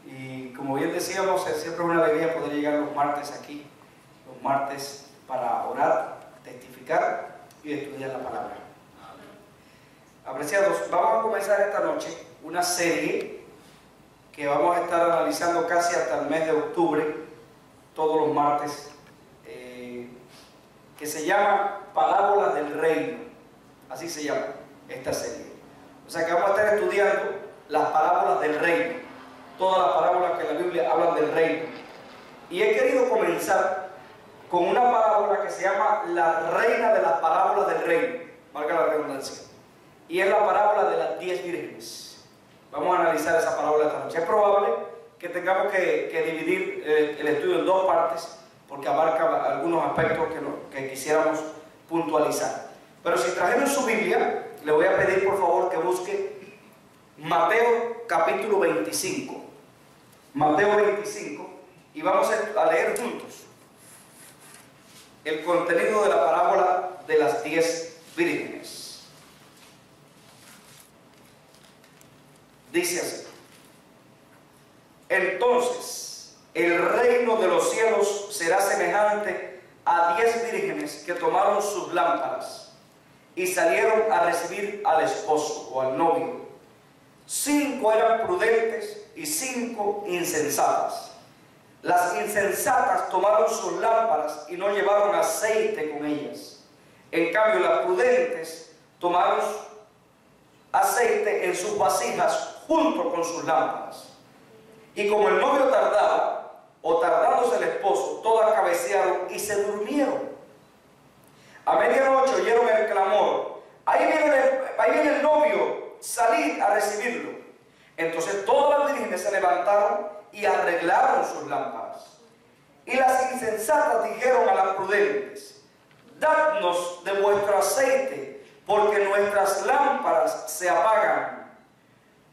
Y como bien decíamos, es siempre una alegría poder llegar los martes aquí, los martes para orar, testificar y estudiar la palabra. Apreciados, vamos a comenzar esta noche una serie que vamos a estar analizando casi hasta el mes de octubre, todos los martes, que se llama Parábolas del Reino. Así se llama esta serie. O sea que vamos a estar estudiando las parábolas del reino, todas las parábolas que en la Biblia hablan del reino. Y he querido comenzar con una parábola que se llama la reina de las parábolas del reino, valga la redundancia, y es la parábola de las 10 vírgenes. Vamos a analizar esa parábola esta noche. Es probable que tengamos que dividir el estudio en dos partes, porque abarca algunos aspectos que quisiéramos puntualizar. Pero si trajeron su Biblia, le voy a pedir por favor que busque Mateo capítulo 25. Mateo 25, y vamos a leer juntos el contenido de la parábola de las 10 vírgenes. Dice así: entonces el reino de los cielos será semejante a 10 vírgenes que tomaron sus lámparas y salieron a recibir al esposo o al novio. 5 eran prudentes y 5 insensatas. Las insensatas tomaron sus lámparas y no llevaron aceite con ellas. En cambio, las prudentes tomaron aceite en sus vasijas junto con sus lámparas. Y como el novio tardaba, o tardándose el esposo, todas cabecearon y se durmieron. A medianoche oyeron el clamor: ahí viene el novio, salid a recibirlo. Entonces todas las vírgenes se levantaron y arreglaron sus lámparas. Y las insensatas dijeron a las prudentes: dadnos de vuestro aceite, porque nuestras lámparas se apagan.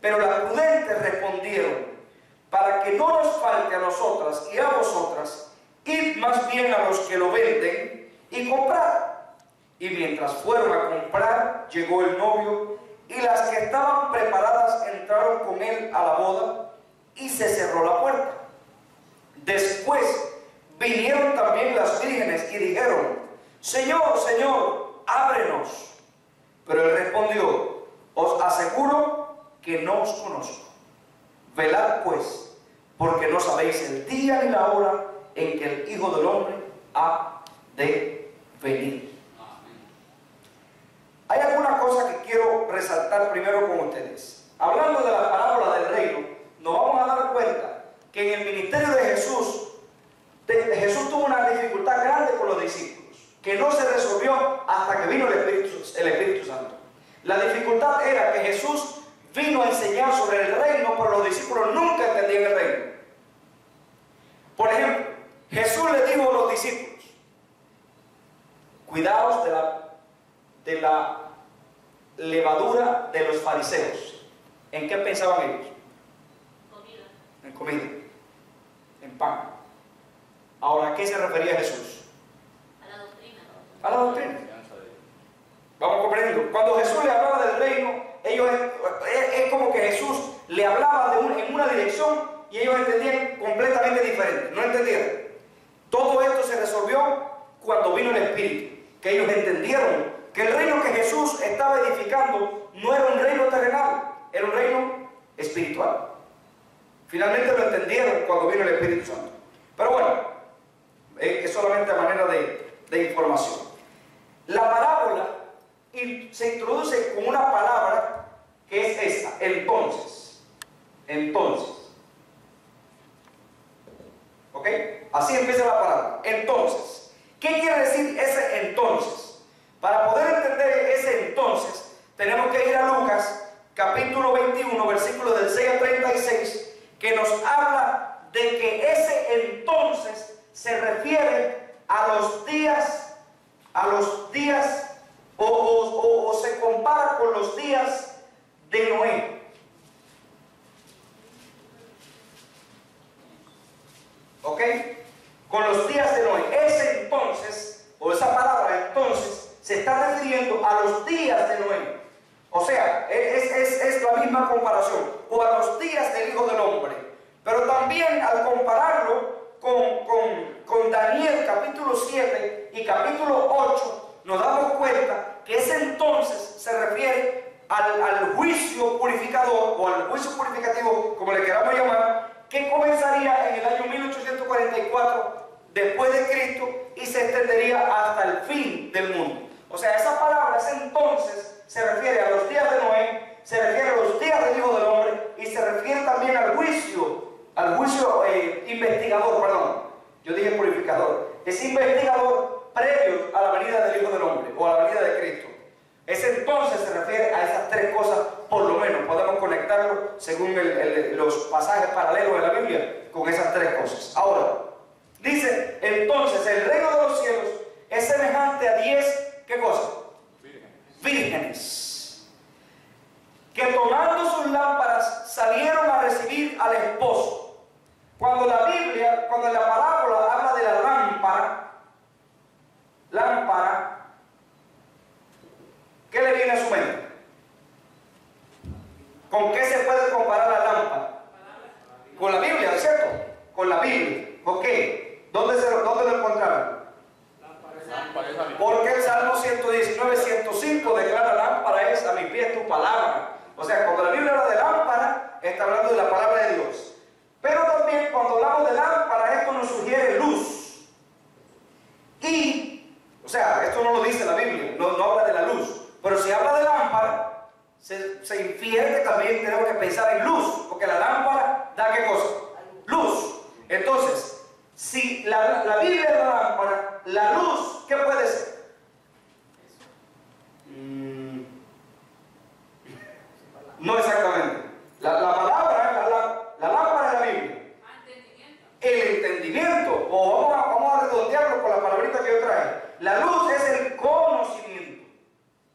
Pero las prudentes respondieron: para que no nos falte a nosotras y a vosotras, id más bien a los que lo venden y comprad. Y mientras fueron a comprar, llegó el novio, y las que estaban preparadas entraron con él a la boda, y se cerró la puerta. Después vinieron también las vírgenes y dijeron: Señor, Señor, ábrenos. Pero él respondió: os aseguro que no os conozco. Velad pues, porque no sabéis el día ni la hora en que el Hijo del Hombre ha de venir. Hay algunas cosas que quiero resaltar primero con ustedes. Hablando de la parábola del reino, nos vamos a dar cuenta que en el ministerio de Jesús tuvo una dificultad grande con los discípulos, que no se resolvió hasta que vino el Espíritu Santo. La dificultad era que Jesús vino a enseñar sobre el reino, pero los discípulos nunca entendían el reino. Por ejemplo, Jesús le dijo a los discípulos: cuidaos de la levadura de los fariseos. ¿En qué pensaban ellos? Comida. En comida, en pan. Ahora, ¿a qué se refería Jesús? A la doctrina. A la doctrina. Vamos comprendiendo. Cuando Jesús le hablaba del reino, es como que Jesús le hablaba en una dirección y ellos entendían completamente diferente. No entendieron. Todo esto se resolvió cuando vino el Espíritu, que ellos entendieron que el reino que Jesús estaba edificando no era un reino terrenal, era un reino espiritual. Finalmente lo entendieron cuando vino el Espíritu Santo. Pero bueno, es solamente a manera de información. La parábola se introduce con una palabra que es esta: entonces. Entonces. ¿Ok? Así empieza la parábola. Entonces. ¿Qué quiere decir ese entonces? Para poder entender ese entonces, tenemos que ir a Lucas, capítulo 21, versículos del 6 al 36, que nos habla de que ese entonces se refiere a los días, o se compara con los días de Noé. ¿Ok? Con los días de Noé. Ese entonces, o esa palabra entonces, se está refiriendo a los días de Noé. O sea, es la misma comparación. O a los días del Hijo del Hombre. Pero también al compararlo con Daniel capítulo 7 y capítulo 8, nos damos cuenta que ese entonces se refiere al juicio purificador o al juicio purificativo, como le queramos llamar, que comenzaría en el año 1844 después de Cristo y se extendería hasta el fin del mundo. O sea, esa palabra, ese entonces, se refiere a los días de Noé, se refiere a los días del Hijo del Hombre y se refiere también al juicio investigador, perdón, yo dije purificador, es investigador previo a la venida del Hijo del Hombre o a la venida de Cristo. Ese entonces se refiere a esas tres cosas, por lo menos podemos conectarlo según los pasajes paralelos de la Biblia con esas tres cosas. Ahora, dice, entonces el reino de los cielos es semejante a 10, ¿qué cosa? Vírgenes, que tomando sus lámparas salieron a recibir al esposo. Cuando la Biblia, cuando la parábola habla de la lámpara, ¿qué le viene a su mente? ¿Con qué se puede comparar la lámpara? Con la Biblia, ¿cierto? Con la Biblia. ¿Por qué? ¿Dónde lo encontraron? Porque el Salmo 119, 105 declara: lámpara es a mis pies tu palabra. O sea, cuando la Biblia habla de lámpara, está hablando de la palabra de Dios. Pero también cuando hablamos de lámpara, esto nos sugiere luz. Y, o sea, esto no lo dice la Biblia, no habla de la luz. Pero si habla de lámpara, se infiere que también tenemos que pensar en luz. Porque la lámpara da ¿qué cosa? Luz. Entonces, si la Biblia es la lámpara, la luz, ¿qué puede ser? No exactamente. La palabra, la lámpara de la Biblia. El entendimiento. O vamos a redondearlo con la palabrita que yo traje. La luz es el conocimiento.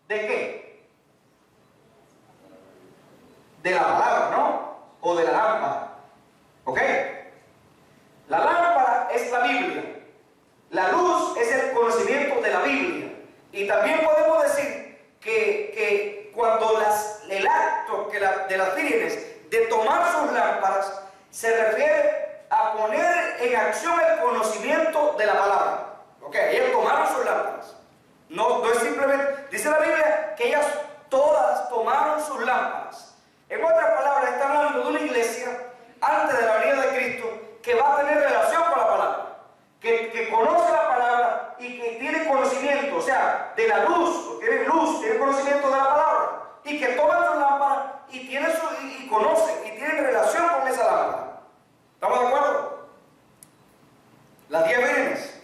¿De qué? De la palabra, ¿no? O de la lámpara. ¿Ok? La lámpara es la Biblia. La luz es el conocimiento de la Biblia. Y también podemos decir que cuando el acto de las vírgenes de tomar sus lámparas se refiere a poner en acción el conocimiento de la palabra. ¿Ok? Ellas tomaron sus lámparas. No es simplemente, dice la Biblia que ellas todas tomaron sus lámparas. En otras palabras, está hablando de una iglesia antes de la venida de Cristo que va a tener relación con la palabra, que conoce la palabra y que tiene conocimiento, o sea, de la luz, tiene conocimiento de la palabra, y que toman sus lámparas y conocen y tienen relación con esa lámpara. ¿Estamos de acuerdo? Las 10 vírgenes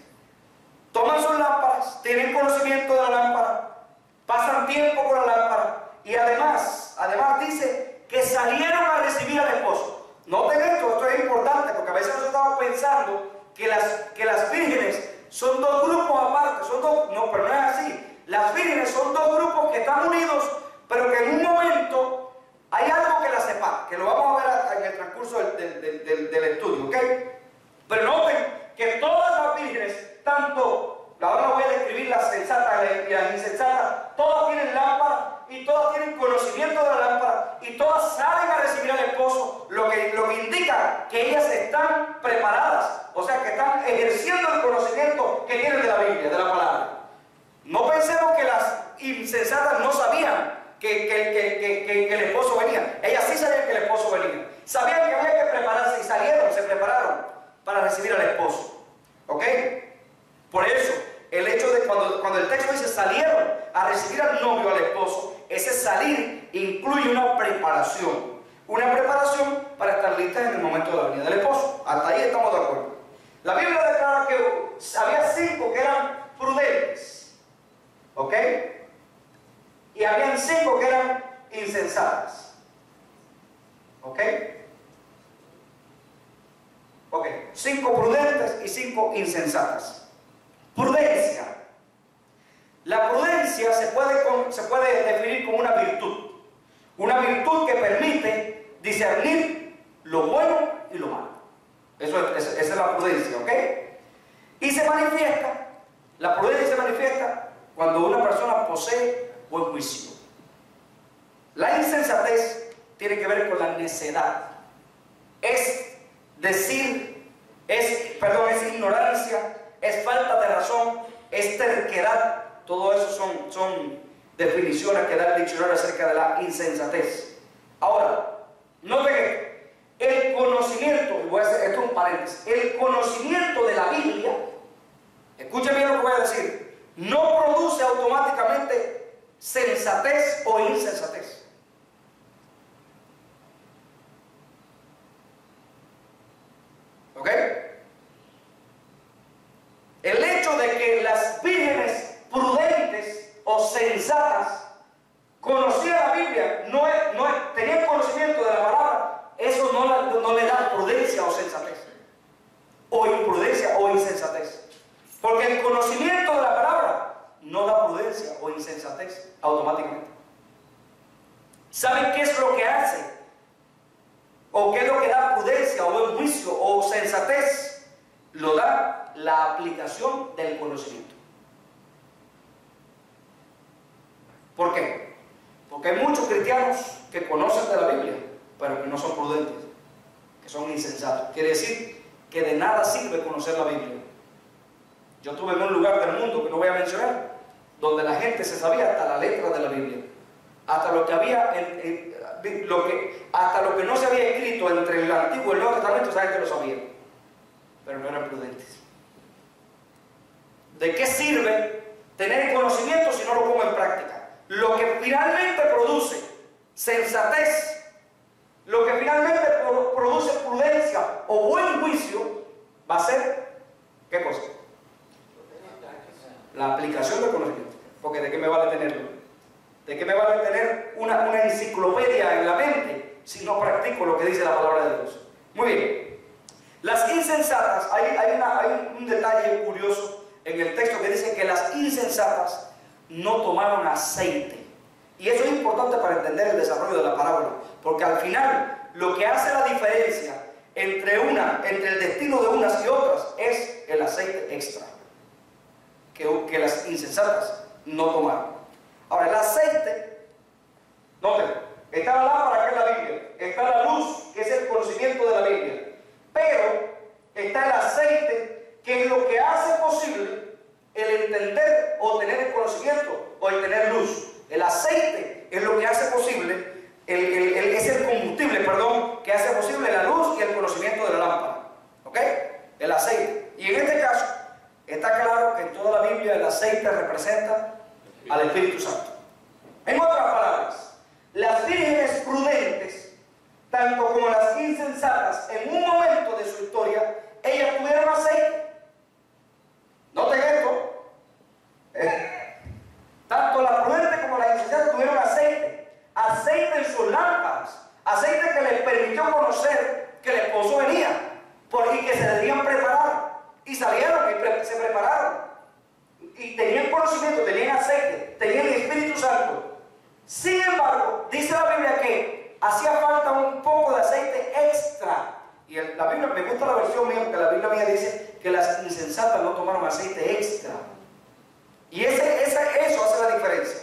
toman sus lámparas, tienen conocimiento de la lámpara, pasan tiempo con la lámpara y además dice que salieron a recibir al esposo. Noten esto es importante porque a veces nosotros estamos pensando que las vírgenes son dos grupos aparte, no, pero no es así. Las vírgenes son dos grupos que están unidos, pero que en un momento hay algo que las separa, que lo vamos a ver en el transcurso del estudio, ¿ok? Pero noten que todas las vírgenes, tanto, ahora voy a describir las sensatas y las insensatas, todas tienen lámpara y todas tienen conocimiento de la lámpara y todas salen a recibir al esposo, lo que indica que ellas están preparadas, o sea que están ejerciendo el conocimiento que tienen de la Biblia, de la palabra. No pensemos que las insensatas no sabían que el esposo venía. Ellas sí sabían que el esposo venía, sabían que había que prepararse y se prepararon para recibir al esposo. ¿Ok? Por eso, el hecho de cuando el texto dice salieron a recibir al novio, al esposo, ese salir incluye una preparación para estar listas en el momento de la venida del esposo. Hasta ahí estamos de acuerdo. La Biblia declara que había 5 que eran prudentes, ¿ok? Y habían 5 que eran insensatas, ¿ok? 5 prudentes y 5 insensatas. Prudencia. La prudencia se puede definir como una virtud. Una virtud que permite discernir lo bueno y lo malo. Esa es la prudencia, ¿ok? Y la prudencia se manifiesta cuando una persona posee buen juicio. La insensatez tiene que ver con la necedad. Es decir, es ignorancia, es falta de razón, es terquedad. Todo eso son definiciones que da el diccionario acerca de la insensatez. Ahora, noten esto. El conocimiento, voy a hacer esto un paréntesis, el conocimiento de la Biblia, escuchen bien lo que voy a decir, no produce automáticamente sensatez o insensatez. ¿Ok? El hecho de que las vírgenes prudentes o sensatas conocían la Biblia, tenían conocimiento de la palabra, eso no le da prudencia o sensatez, o imprudencia o insensatez. Porque el conocimiento de la palabra no da prudencia o insensatez automáticamente. ¿Saben qué es lo que hace? ¿O qué es lo que da prudencia o buen juicio o sensatez? Lo da la aplicación del conocimiento. ¿Por qué? Porque hay muchos cristianos que conocen de la Biblia, pero que no son prudentes, que son insensatos. Quiere decir que de nada sirve conocer la Biblia. Yo estuve en un lugar del mundo que no voy a mencionar, donde la gente se sabía hasta la letra de la Biblia, hasta lo que había, hasta lo que no se había escrito entre el Antiguo y el Nuevo Testamento, esa gente lo sabía, pero no eran prudentes. ¿De qué sirve tener conocimiento si no lo pongo en práctica? Lo que finalmente produce sensatez, lo que finalmente produce prudencia o buen juicio, va a ser, ¿qué cosa? La aplicación del conocimiento. Porque ¿de qué me vale tenerlo? ¿De qué me vale tener una enciclopedia en la mente si no practico lo que dice la palabra de Dios? Muy bien. Las insensatas, hay un detalle curioso en el texto que dice que las insensatas no tomaron aceite. Y eso es importante para entender el desarrollo de la parábola, porque al final lo que hace la diferencia entre el destino de unas y otras es el aceite extra que las insensatas no tomaron. Ahora, el aceite, noten, está la lámpara, que es la Biblia, está la luz, que es el conocimiento de la Biblia, pero está el aceite, que es lo que hace posible el entender o tener el conocimiento o el tener luz. El aceite es lo que hace posible, es el combustible, que hace posible la luz y el conocimiento de la lámpara. ¿Ok? El aceite. Y en este caso, está claro que en toda la Biblia el aceite representa al Espíritu Santo. En otras palabras, las vírgenes prudentes, tanto como las insensatas, en un momento de su historia, ellas tuvieron aceite. Noten esto. Tanto las prudentes como las insensatas tuvieron aceite. Aceite en sus lámparas. Aceite que les permitió conocer que el esposo venía. Y que se debían preparar. Y salieron y se prepararon. Y tenían conocimiento, tenían aceite, tenían el Espíritu Santo. Sin embargo, dice la Biblia que hacía falta un poco de aceite extra. Y la Biblia, me gusta la versión mía, porque la Biblia mía dice que las insensatas no tomaron aceite extra. Y eso hace la diferencia.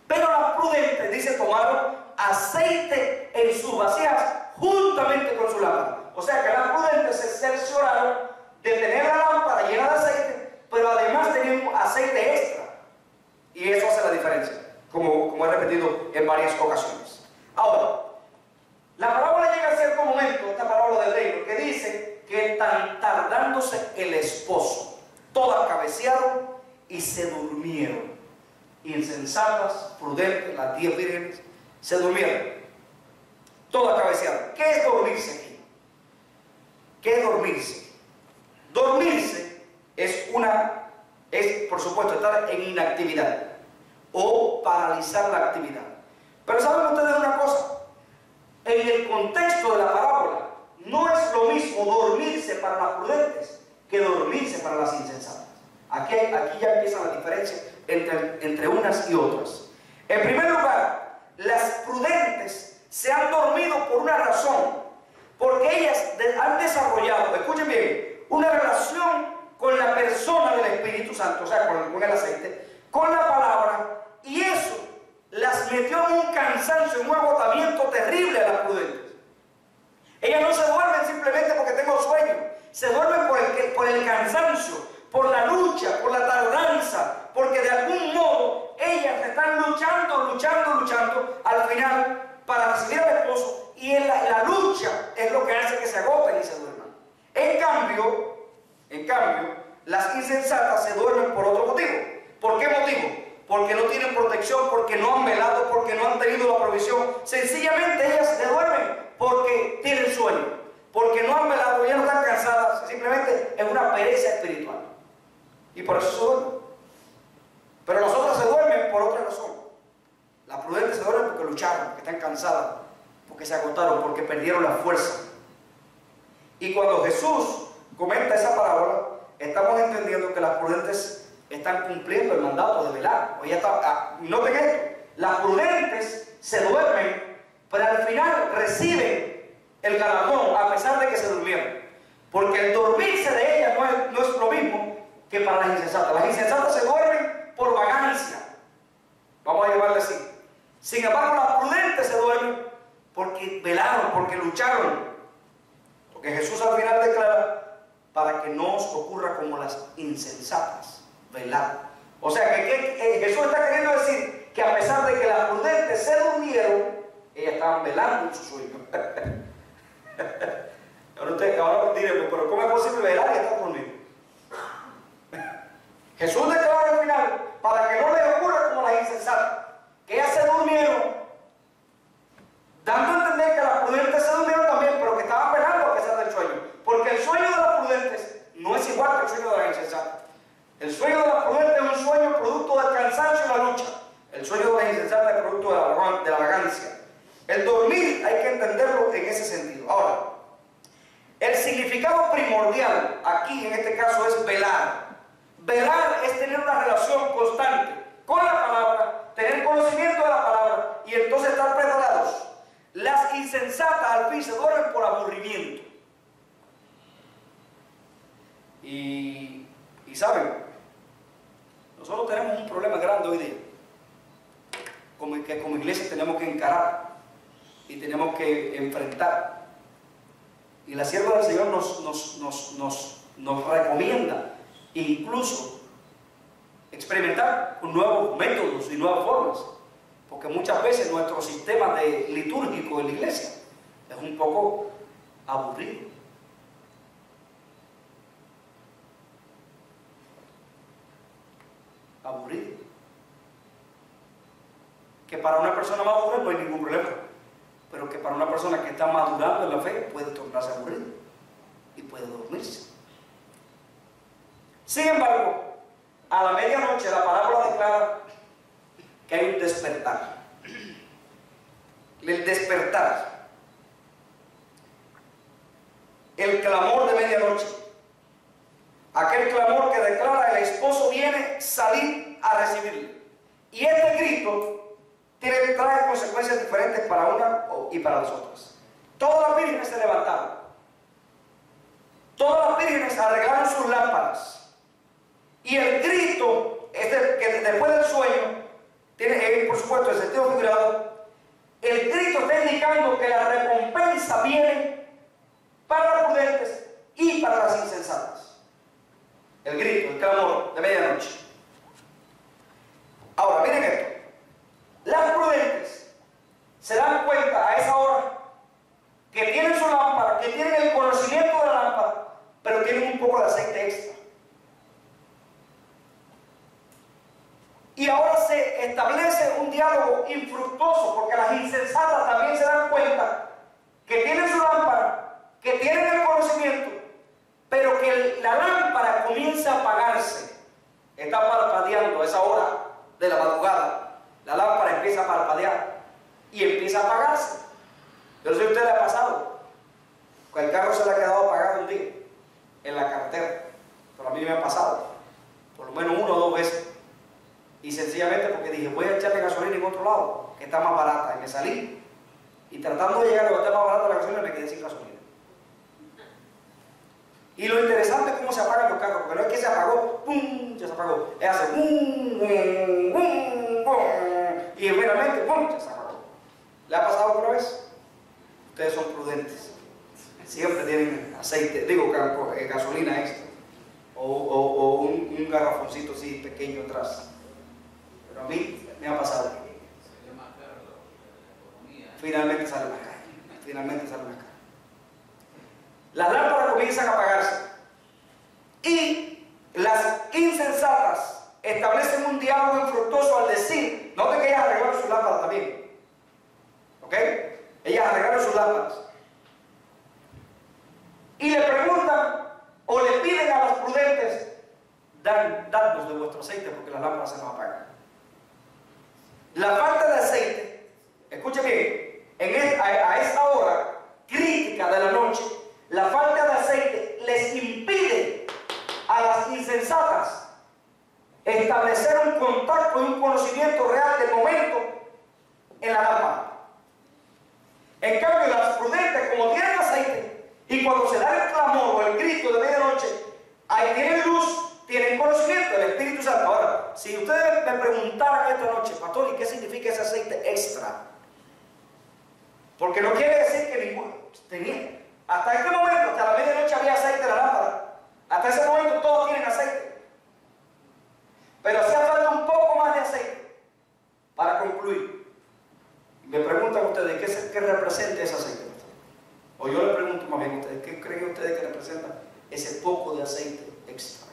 Pero las prudentes, dice, tomaron aceite en sus vasijas juntamente con su lámpara. O sea que las prudentes se cercioraron de tener la lámpara llena de aceite, pero además tenían aceite extra. Y eso hace la diferencia, como he repetido en varias ocasiones. Ahora, la parábola llega a cierto momento, esta parábola del reino, que dice que tardándose el esposo, todas cabecearon y se durmieron. Insensatas, prudentes, las 10 vírgenes, se durmieron. Todas cabecearon. ¿Qué es dormirse aquí? ¿Qué es dormirse? Dormirse es por supuesto, estar en inactividad o paralizar la actividad. Pero ¿saben ustedes una cosa? En el contexto de la parábola, no es lo mismo dormirse para las prudentes que dormirse para las insensatas. Aquí ya empieza la diferencia entre unas y otras. En primer lugar, las prudentes se han dormido por una razón, porque ellas han desarrollado, escuchen bien, una relación con la persona del Espíritu Santo, o sea, con el aceite, con la palabra, y eso las las metió en un cansancio, en un agotamiento terrible a las prudentes. Ellas no se duermen simplemente porque tengo sueño, se duermen por el cansancio, por la lucha, por la tardanza, porque de algún modo ellas están luchando al final para recibir al esposo, y la lucha es lo que hace que se agoten y se duerman. En cambio, las insensatas se duermen por otro motivo. ¿Por qué motivo? Porque no tienen protección, porque no han velado, porque no han tenido la provisión. Sencillamente ellas se duermen porque tienen sueño, porque no han velado, ya no están cansadas, simplemente es una pereza espiritual. Y por eso se duermen. Pero las otras se duermen por otra razón. Las prudentes se duermen porque lucharon, porque están cansadas, porque se agotaron, porque perdieron la fuerza. Y cuando Jesús comenta esa parábola, estamos entendiendo que las prudentes están cumpliendo el mandato de velar. Oye, noten esto, las prudentes se duermen, pero al final reciben el galardón a pesar de que se durmieron. Porque el dormirse de ellas no es lo mismo que para las insensatas. Las insensatas se duermen por vagancia, vamos a llamarle así. Sin embargo, las prudentes se duermen porque velaron, porque lucharon. Porque Jesús al final declara, para que no os ocurra como las insensatas, velar. O sea que Jesús está queriendo decir que a pesar de que las prudentes se durmieron, ellas estaban velando en su sueño. Ahora diremos, pero ¿cómo es posible velar y estar dormido? Jesús declara al final, para que no les ocurra como las insensatas, que ellas se durmieron, dando a entender que las prudentes se durmieron también, pero que estaban velando a pesar del sueño. Porque el sueño de las prudentes no es igual que el sueño de las insensatas. El sueño de las prudentes es un sueño producto del cansancio y la lucha. El sueño de las insensatas es producto de la vagancia. El dormir hay que entenderlo en ese sentido. Ahora, el significado primordial aquí en este caso es velar. Velar es tener una relación constante con la palabra, tener conocimiento de la palabra y entonces estar preparados. Las insensatas al fin se duermen por aburrimiento. Y saben, nosotros tenemos un problema grande hoy día, que como iglesia tenemos que encarar y tenemos que enfrentar. Y la sierva del Señor nos recomienda incluso experimentar con nuevos métodos y nuevas formas, porque muchas veces nuestro sistema litúrgico en la iglesia es un poco aburrido. Que para una persona madura no hay ningún problema, pero que para una persona que está madurando en la fe puede tornarse aburrido y puede dormirse. Sin embargo, a la medianoche la parábola declara que hay un despertar. El despertar, el clamor de medianoche, aquel clamor que declara el esposo viene, salir a recibirle. Y este grito trae consecuencias diferentes para una y para las otras. Todas las vírgenes se levantaron, todas las vírgenes arreglaron sus lámparas, y el grito que después del sueño tiene, por supuesto, el sentido figurado. El grito está indicando que la recompensa viene para las prudentes y para las insensatas. El grito, el clamor de medianoche. Ahora, miren esto. Las prudentes se dan cuenta a esa hora que tienen su lámpara, que tienen el conocimiento de la lámpara, pero tienen un poco de aceite extra. Y ahora se establece un diálogo infructuoso, porque las insensatas también se dan cuenta que tienen su lámpara, que tienen el conocimiento, pero que la lámpara comienza a apagarse. Está parpadeando a esa hora de la madrugada. La lámpara empieza a parpadear y empieza a apagarse. Yo no sé si a usted le ha pasado, que el carro se le ha quedado apagado un día en la carretera, pero a mí me ha pasado por lo menos 1 o 2 veces. Y sencillamente porque dije, voy a echarle gasolina en otro lado, que está más barata, y me salí. Y tratando de llegar a donde está más barata la gasolina, me quedé sin gasolina. Y lo interesante es cómo se apagan los carros, porque no es que se apagó, ¡pum!, ya se apagó. Hace ¡pum!, ¡pum!, ¡pum!, ¡pum!, y realmente ¡pum!, siempre tienen aceite, digo, gasolina extra, o un garrafoncito así pequeño atrás. Pero a mí me ha pasado. Finalmente sale más caro. Finalmente sale más caro. Las lámparas comienzan a apagarse. Y las insensatas establecen un diálogo infructuoso al decir, noten que ellas arreglaron sus lámparas también. ¿Ok? Ellas arreglaron sus lámparas. Y le preguntan o le piden a las prudentes, dadnos de vuestro aceite porque las lámparas se nos apagan. La falta de aceite, escuche bien, a esa hora crítica de la noche, la falta de aceite les impide a las insensatas establecer un contacto y un conocimiento real del momento en la lámpara. En cambio, las prudentes, como tienen aceite, y cuando se da el clamor o el grito de medianoche, ahí tienen luz, tienen conocimiento del Espíritu Santo. Ahora, si ustedes me preguntaran esta noche, pastor, ¿y qué significa ese aceite extra? Porque no quiere decir que ninguno tenía. Hasta este momento, hasta la medianoche había aceite en la lámpara. Hasta ese momento todos tienen aceite. Pero hacía falta un poco más de aceite para concluir. Me preguntan ustedes, ¿qué representa ese aceite? O yo le pregunto más bien a ustedes, ¿qué creen ustedes que representa ese poco de aceite extra?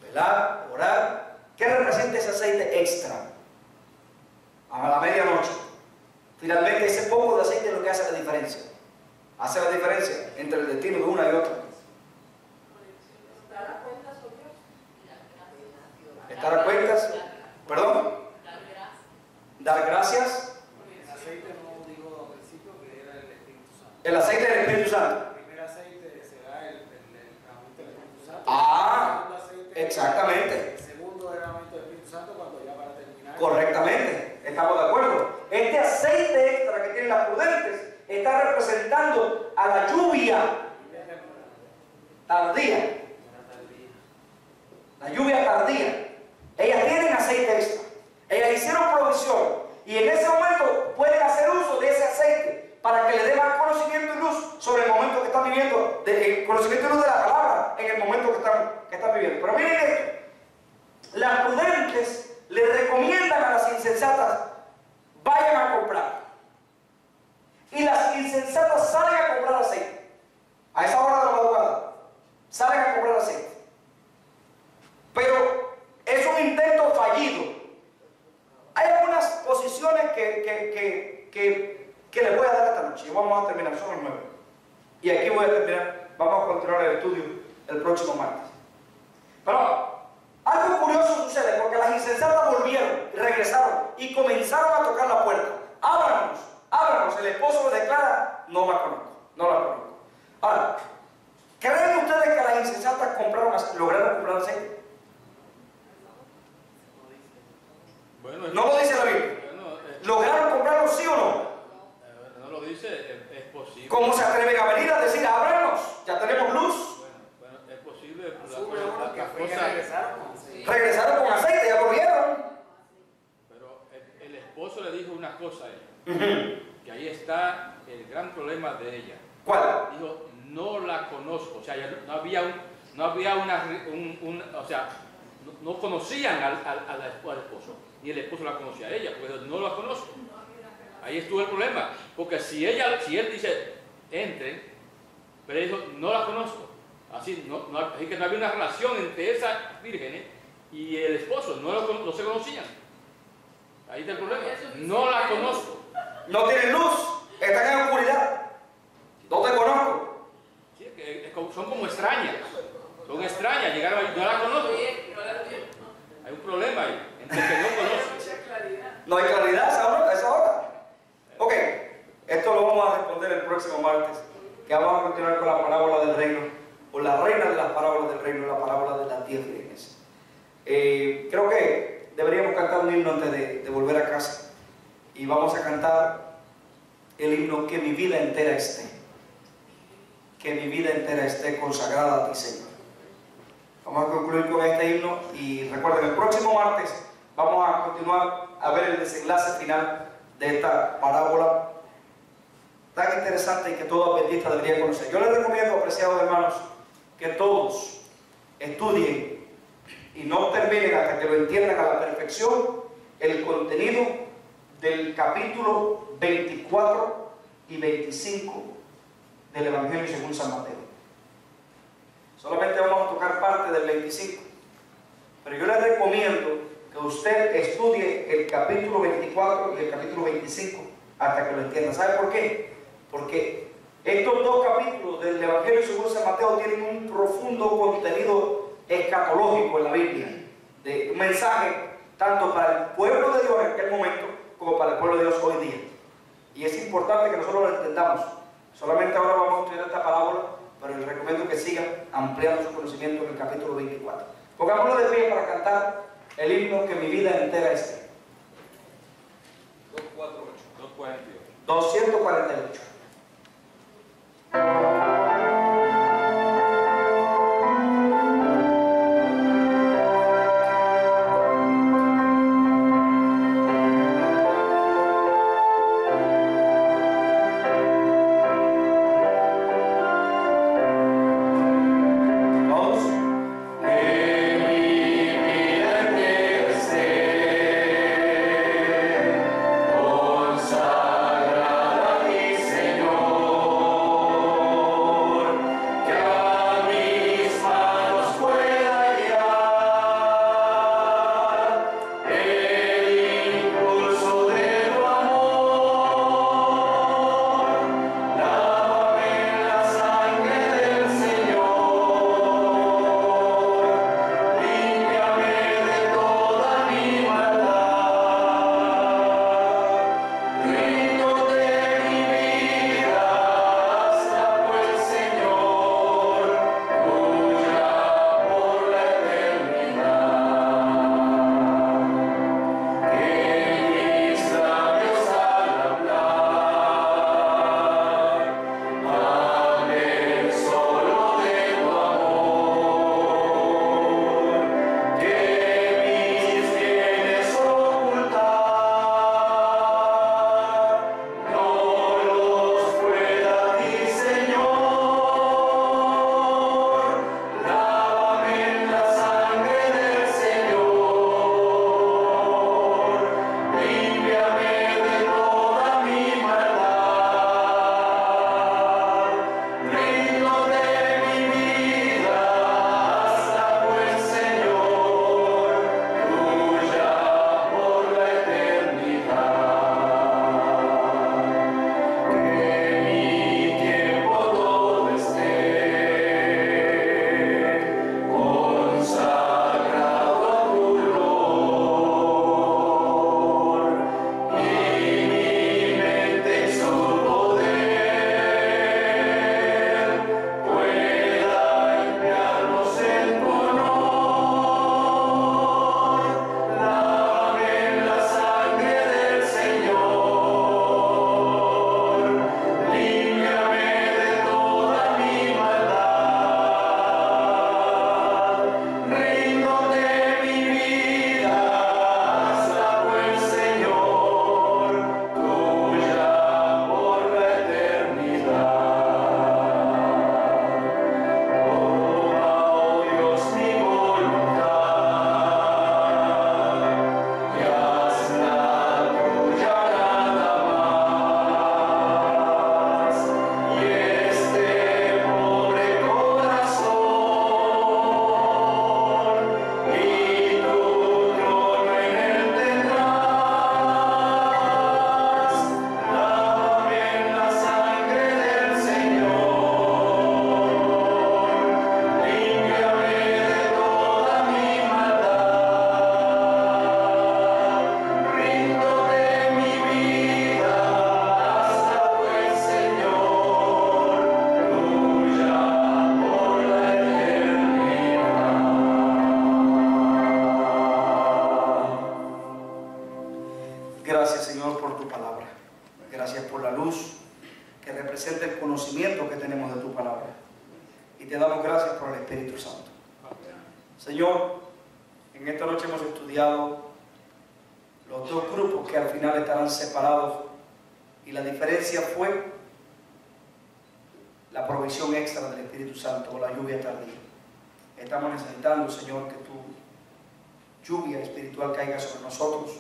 Velar, orar. ¿Qué representa ese aceite extra? A la medianoche. Finalmente ese poco de aceite es lo que hace la diferencia. Hace la diferencia entre el destino de una y otra. Estar a cuentas. ¿Perdón? Dar gracias. El aceite no dijo al principio que era el Espíritu Santo. El aceite del Espíritu Santo. El primer aceite será el Espíritu Santo. Ah, el segundo aceite, exactamente. El segundo era el Espíritu Santo cuando ya para terminar. Correctamente, estamos de acuerdo. Este aceite extra que tienen las prudentes está representando a la lluvia tardía. La lluvia tardía. Ellas tienen aceite extra. Ellas hicieron provisión y en ese momento pueden hacer uso de ese aceite para que le dé más conocimiento y luz sobre el momento que están viviendo, el conocimiento y luz de la palabra en el momento que están viviendo. Pero miren esto, las prudentes le recomiendan a las insensatas, vayan a comprar. Y las insensatas salen a comprar aceite. A esa hora de la madrugada, salen a comprar aceite. Pero es un intento fallido. Hay algunas posiciones que les voy a dar esta noche. Vamos a terminar, son las 9. Y aquí voy a terminar. Vamos a continuar el estudio el próximo martes. Pero algo curioso sucede porque las insensatas volvieron, regresaron y comenzaron a tocar la puerta. Ábranos, ábranos. El esposo le declara, no la conozco, no la conozco. Ahora, ¿creen ustedes que las insensatas lograron comprar aceite? Bueno, No lo dice la Biblia. Bueno, ¿Lograron comprarlo sí o no? no lo dice, es posible. ¿Cómo se atreven a venir a decir, ábranos? Ya tenemos luz. Bueno, es posible. Asume uno que fue que regresaron con aceite. Regresaron con aceite, ya volvieron. Pero el esposo le dijo una cosa a ella, que ahí está el gran problema de ella. ¿Cuál? Dijo, no la conozco. O sea, ya no había o sea, no conocían al esposo, ni el esposo la conocía a ella, porque no la conozco. Ahí estuvo el problema, porque si él dice, entren, pero él dijo, no la conozco. Así que no había una relación entre esas vírgenes y el esposo, no se conocían. Ahí está el problema, no la conozco. No tienen luz, están en oscuridad. No te conozco. Sí, son como extrañas. Son extrañas, llegaron ahí, no la conozco. Hay un problema ahí, entre que no conocen. No hay claridad a esa hora. Ok, esto lo vamos a responder el próximo martes, que vamos a continuar con la parábola del reino, o la reina de las parábolas del reino, la parábola de las 10 vírgenes. Creo que deberíamos cantar un himno antes de volver a casa. Y vamos a cantar el himno Que mi vida entera esté. Que mi vida entera esté consagrada a ti, Señor. Vamos a concluir con este himno y recuerden, el próximo martes vamos a continuar a ver el desenlace final de esta parábola tan interesante y que todo adventista debería conocer. Yo les recomiendo, apreciados hermanos, que todos estudien y no terminen hasta que lo entiendan a la perfección el contenido del capítulo 24 y 25 del Evangelio según San Mateo. Solamente vamos a tocar parte del 25, pero yo les recomiendo que usted estudie el capítulo 24 y el capítulo 25 hasta que lo entienda. ¿Sabe por qué? Porque estos dos capítulos del Evangelio según San Mateo tienen un profundo contenido escatológico en la Biblia, de un mensaje tanto para el pueblo de Dios en aquel momento como para el pueblo de Dios hoy día. Y es importante que nosotros lo entendamos. Solamente ahora vamos a estudiar esta parábola, pero les recomiendo que sigan ampliando su conocimiento en el capítulo 24. Pongámoslo de pie para cantar el himno que mi vida entera es Él. 248. Gracias, Señor, por tu palabra. Gracias por la luz que representa el conocimiento que tenemos de tu palabra. Y te damos gracias por el Espíritu Santo. Señor, en esta noche hemos estudiado los dos grupos que al final estarán separados, y la diferencia fue la provisión extra del Espíritu Santo o la lluvia tardía. Estamos necesitando, Señor, que tu lluvia espiritual caiga sobre nosotros,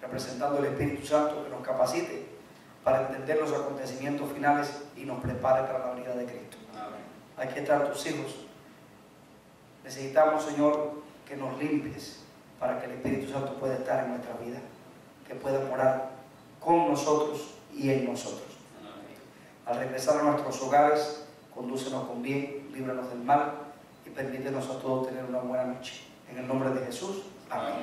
representando el Espíritu Santo, que nos capacite para entender los acontecimientos finales y nos prepare para la venida de Cristo. Aquí están tus hijos. Necesitamos, Señor, que nos limpies para que el Espíritu Santo pueda estar en nuestra vida, que pueda morar con nosotros y en nosotros. Al regresar a nuestros hogares, condúcenos con bien, líbranos del mal y permítenos a todos tener una buena noche. En el nombre de Jesús. Amén.